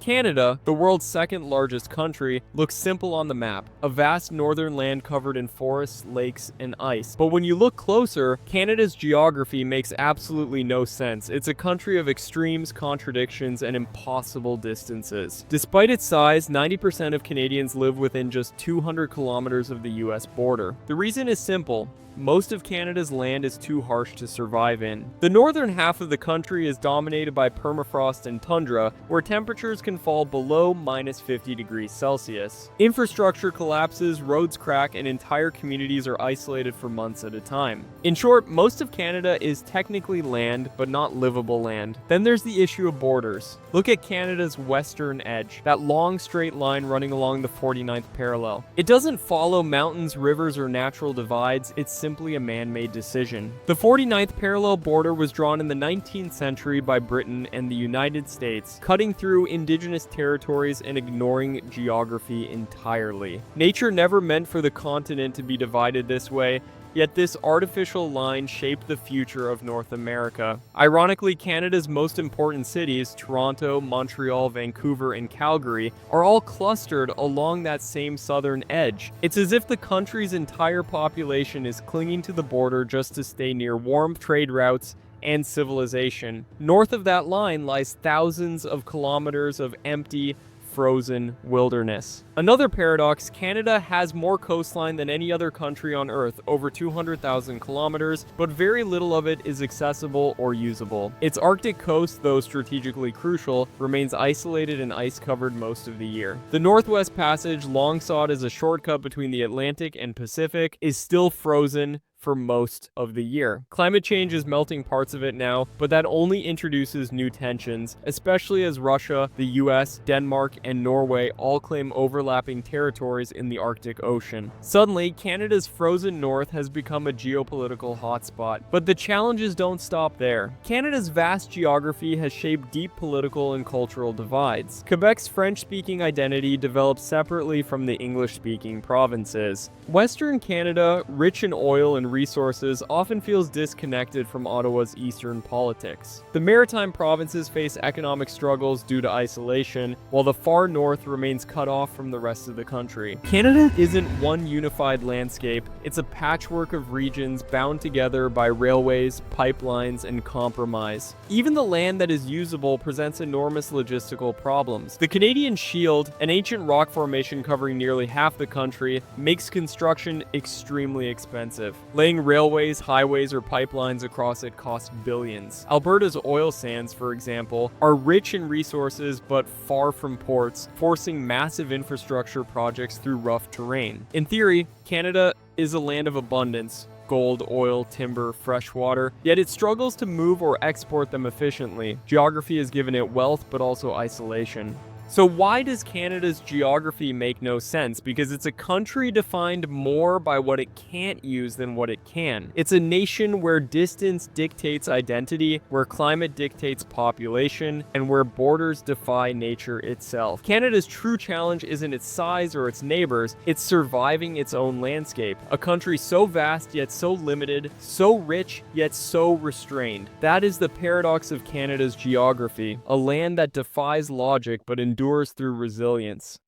Canada, the world's second largest country, looks simple on the map, a vast northern land covered in forests, lakes, and ice. But when you look closer, Canada's geography makes absolutely no sense. It's a country of extremes, contradictions, and impossible distances. Despite its size, 90% of Canadians live within just 200 kilometers of the US border. The reason is simple. Most of Canada's land is too harsh to survive in. The northern half of the country is dominated by permafrost and tundra, where temperatures can fall below -50 degrees Celsius. Infrastructure collapses, roads crack, and entire communities are isolated for months at a time. In short, most of Canada is technically land, but not livable land. Then there's the issue of borders. Look at Canada's western edge, that long straight line running along the 49th parallel. It doesn't follow mountains, rivers, or natural divides, it's simply a man-made decision. The 49th parallel border was drawn in the 19th century by Britain and the United States, cutting through indigenous territories and ignoring geography entirely. Nature never meant for the continent to be divided this way, yet this artificial line shaped the future of North America. Ironically, Canada's most important cities, Toronto, Montreal, Vancouver, and Calgary, are all clustered along that same southern edge. It's as if the country's entire population is clinging to the border just to stay near warm trade routes and civilization. North of that line lies thousands of kilometers of empty, frozen wilderness. Another paradox, Canada has more coastline than any other country on Earth, over 200,000 kilometers, but very little of it is accessible or usable. Its Arctic coast, though strategically crucial, remains isolated and ice-covered most of the year. The Northwest Passage, long sought as a shortcut between the Atlantic and Pacific, is still frozen for most of the year. Climate change is melting parts of it now, but that only introduces new tensions, especially as Russia, the US, Denmark, and Norway all claim overlapping territories in the Arctic Ocean. Suddenly, Canada's frozen north has become a geopolitical hotspot. But the challenges don't stop there. Canada's vast geography has shaped deep political and cultural divides. Quebec's French-speaking identity develops separately from the English-speaking provinces. Western Canada, rich in oil and resources, often feels disconnected from Ottawa's eastern politics. The maritime provinces face economic struggles due to isolation, while the far north remains cut off from the rest of the country. Canada isn't one unified landscape, it's a patchwork of regions bound together by railways, pipelines, and compromise. Even the land that is usable presents enormous logistical problems. The Canadian Shield, an ancient rock formation covering nearly half the country, makes construction extremely expensive. Laying railways, highways, or pipelines across it costs billions. Alberta's oil sands, for example, are rich in resources but far from ports, forcing massive infrastructure projects through rough terrain. In theory, Canada is a land of abundance. Gold, oil, timber, fresh water, yet it struggles to move or export them efficiently. Geography has given it wealth but also isolation. So why does Canada's geography make no sense? Because it's a country defined more by what it can't use than what it can. It's a nation where distance dictates identity, where climate dictates population, and where borders defy nature itself. Canada's true challenge isn't its size or its neighbors, it's surviving its own landscape. A country so vast yet so limited, so rich yet so restrained. That is the paradox of Canada's geography, a land that defies logic but endures through resilience.